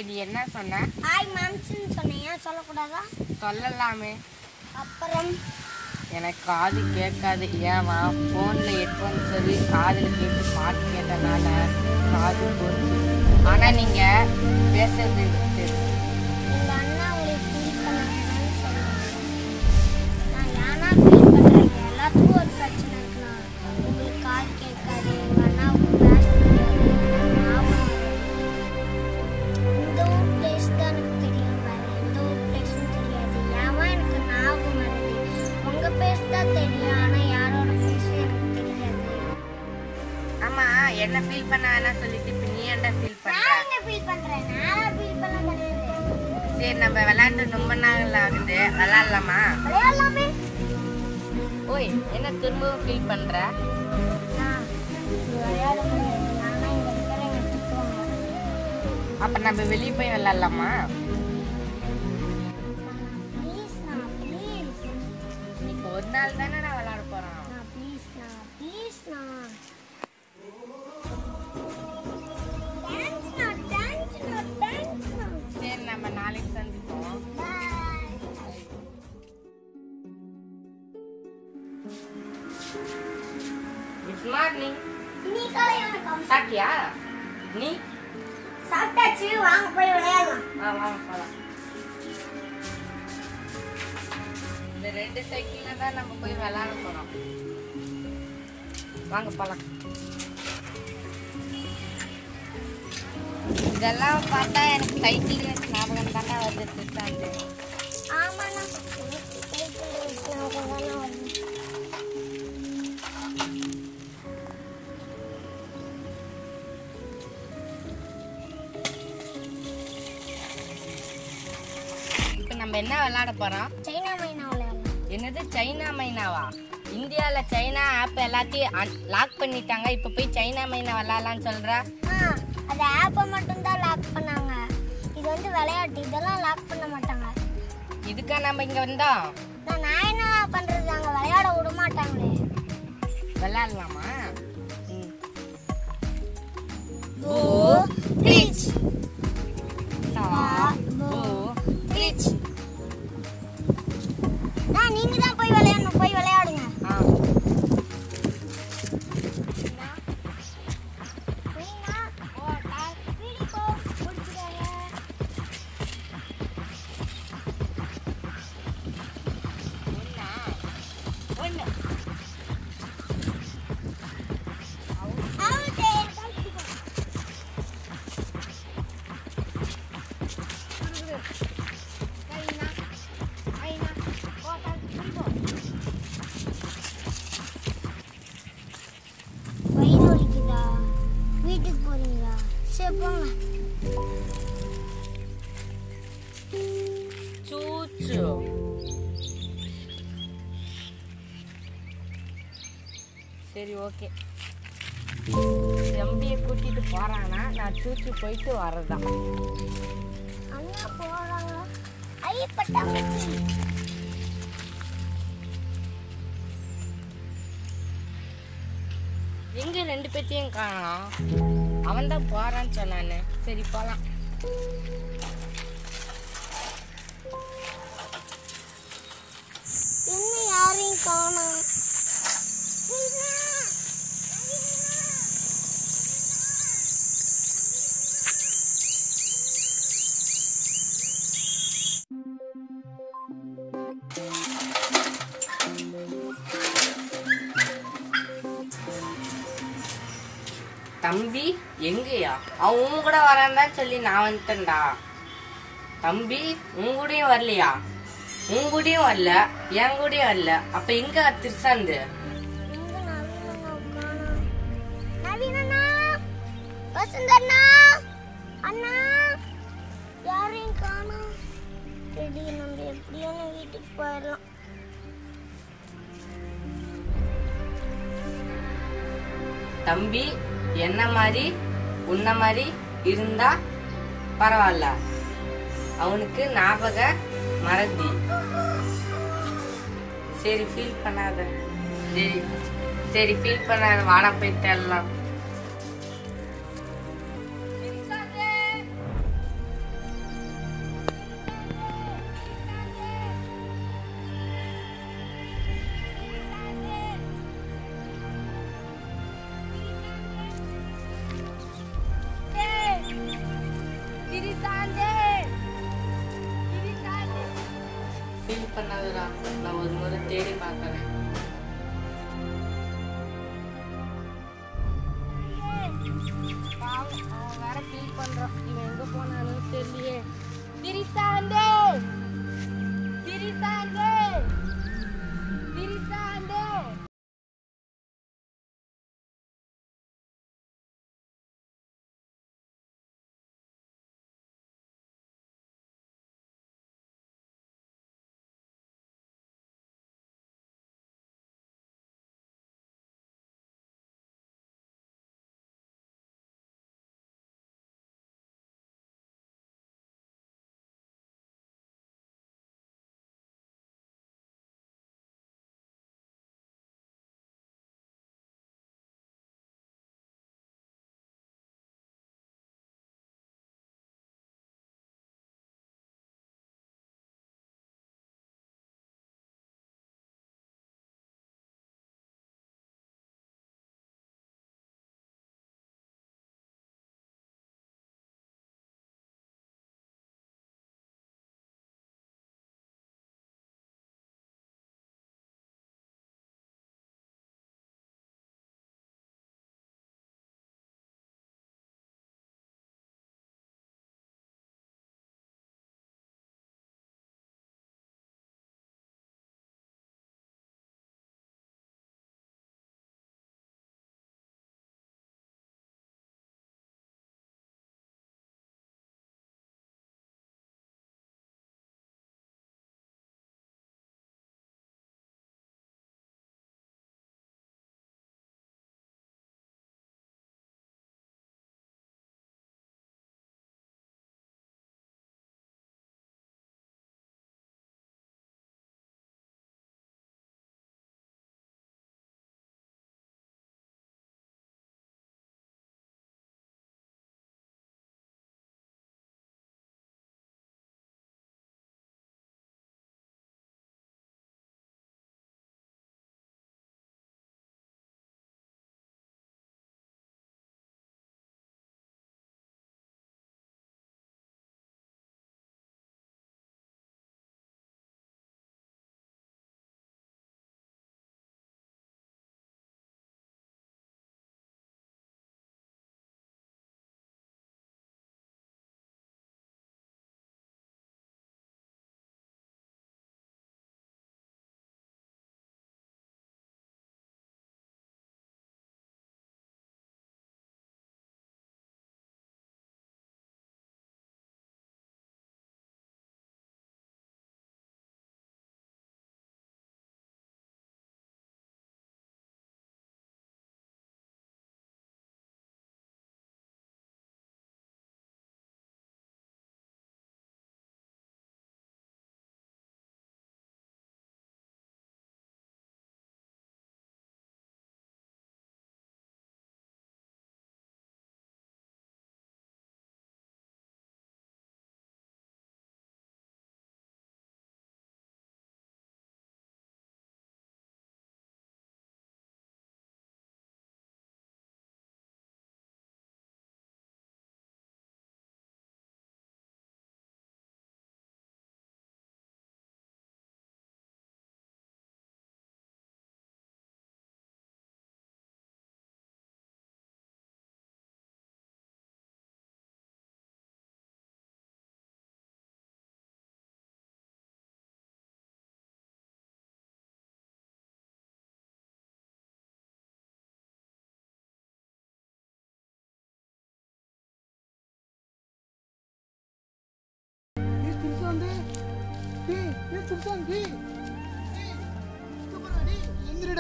நீ என்ன சொன்ன? ஹாய் மாம்ஸ்னு சொன்னேன். ஏன் சொல்லக்கூடாதா? சொல்லலாமே. அப்புறம் எனக்கு காது கேட்காது. ஏவா ஃபோனில் ஹெட்ஃபோன் சொல்லி காதில் கேட்டு பாட்டு கேட்டனால காது போச்சு. ஆனால் நீங்கள் பேசுறது எங்கள் அண்ணா உங்களுக்கு ஃபீல் பண்ண வேணாம்னு சொன்னாங்க. நான் ஏன்னா ஃபீல் பண்ணுறேங்க, எல்லாத்துக்கும் ஒரு பிரச்சனை இருக்கலாம். உங்களுக்கு காது கேட்காது, எங்கள் அண்ணாவுக்கு பேச தெரியாது, ஞாபகம் இந்த ஊர் பிளேஸ் தான் எனக்கு தெரியும், வேறு எந்த ஊர் பிளேஸும் தெரியாது. ஏன் எனக்கு ஞாபகம் வருது, உங்கள் பேஸ் தான் தெரியும், ஆனால் யாரோட பேஸும் எனக்கு தெரியாது. ஆமாம், என்ன ஃபீல் பண்ண வேணாம் சொல்லிட்டு இப்போ நீ என்ன ஃபீல் பண்ணுற? நான் என்ன ஃபீல் பண்ணுறேன்? நான் ஃபீல் பண்ண கிடையாது. சரி, நம்ம விளையாண்டு ரொம்ப நாள் ஆகுது, விளையாடலாமா? விளையாடலாமே. ஓய், என்ன திரும்பவும் ஃபீல் பண்ணுற? விளையாட முடியாது, நானா இங்கே இருக்கிறேன் எடுத்துக்குவாங்க. அப்போ நம்ம வெளியே போய் விளையாடலாமா? ப்ளீஸ்ண்ணா ப்ளீஸ். இன்னைக்கு ஒரு நாள் தானே நான் விளையாட போகிறோம். ப்ளீஸ்ண்ணா ப்ளீஸ்ண்ணா. தேங்க்ஸ்ண்ணா தேங்க்ஸ்ண்ணா தேங்க்ஸ்ண்ணா. சரி, நம்ம நாளைக்கு சந்திப்போம். பாய். Good morning. நீ காலை வணக்கம். சாப்பிட்டியா நீ? சாப்பிட்டாச்சு, வாங்க போய் விளையாடலாம். வாங்க போகலாம். இந்த 2 சைக்கிளில் தான் நம்ம போய் விளையாட போகிறோம். வாங்க போகலாம். இதெல்லாம் பார்த்தா எனக்கு சைக்கிள் ரேஸ் ஞாபகம் தானே வருது. திருத்தாந்து ஆமாண்ணா, சைக்கிள் ரேஸ் ஞாபகம் தானே வருது. இப்போ நம்ம என்ன விளையாட போகிறோம்? சைனா மைனா விளையாடலாம். என்னது சைனா மைனாவா? இந்தியாவில் சைனா ஆப் எல்லாத்தையும் லாக் பண்ணிட்டாங்க. இப்போ போய் சைனா மைனா விளையாடலான்னு சொல்கிறா? அந்த ஆப்பை மட்டும்தான் லாக் பண்ணாங்க. இது வந்து விளையாட்டு, இதெல்லாம் லாக் பண்ண மாட்டாங்க. இதுக்கா நம்ம இங்கே வந்தோம்? நான் என்ன பண்றது, அங்க விளையாட விட மாட்டாங்களே. விளையாடலாமா? பூ ட்ரீச். நீங்க தான் போய் விளையாடணும், போய் விளையாடுங்க. வயிறு வலிக்குதா? வீட்டுக்கு போறீங்களா? சரி போங்க. சூச்சு. சரி, ஓகே. தம்பியை கூட்டிட்டு போறானா? நான் சூச்சு போயிட்டு வரதான். அண்ணா போறாங்க. ஐ பட்டாம்பூச்சி. எங்க 2 பேத்தையும் காணோம்? அவன் தான் போறான்னு சொன்னானே. சரி, போலாம். என்ன யாரையும் காணோம்? தம்பி எங்கயா? அவன் உன் கூட வரான்னு சொல்லி நான் வந்துட்டேன்டா. தம்பி உன் கூடயும் வரலையா? உன் கூடயும் வரல, என் கூடயும் வரல. அப்ப எங்க திருசாந்து? நவீனண்ணா, வசந்தண்ணா, அண்ணா, யாரையும் காணோம். சரி, நம்ம எப்படியும் வீட்டுக்கு போயிடலாம். தம்பி என்ன மாதிரி உன்ன மாதிரி இருந்தா பரவாயில்ல, அவனுக்கு ஞாபக மறதி. சரி, ஃபீல் பண்ணாத. சரி ஃபீல் பண்ணாத, வாடா போய் தேடலாம். பண்ணாதடா. நான் ஒரு முறை தேடி பார்க்கறேன். பாவம், அவன் வேற ஃபீல் பண்றான். இவன் எங்க போனாலும் தெரியலையே. திரிசாண்டே, திரிசாண்டே, திரிசாண்டே.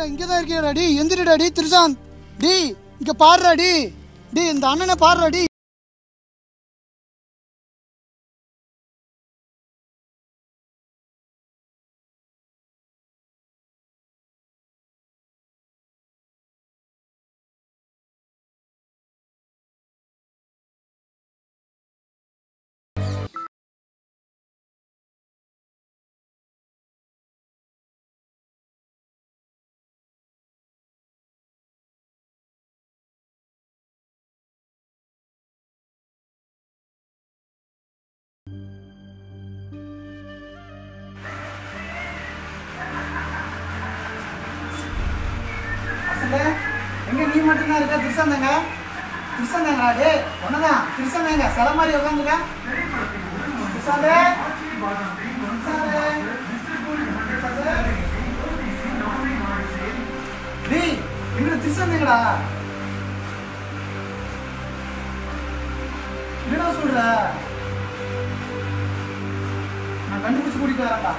இங்கதான் இருக்கியாடா டி, எந்திரிடா டி திரிசாந்த். டி இங்க பாடுறா டி, டி இந்த அண்ணனை பாடுறா டி. நீ மட்டும்தான் இருக்க. திருசந்தாங்க திருசந்தாங்களா? டே ஒன்னதான் திருசந்தாங்க சில மாதிரி உட்காந்துக்க. திருசாந்தே டேய் இவரு திருசந்தாங்கடா. என்ன சொல்ற? நான் கண்டுபிடிச்சு கூட்டிட்டு வரேன்டா.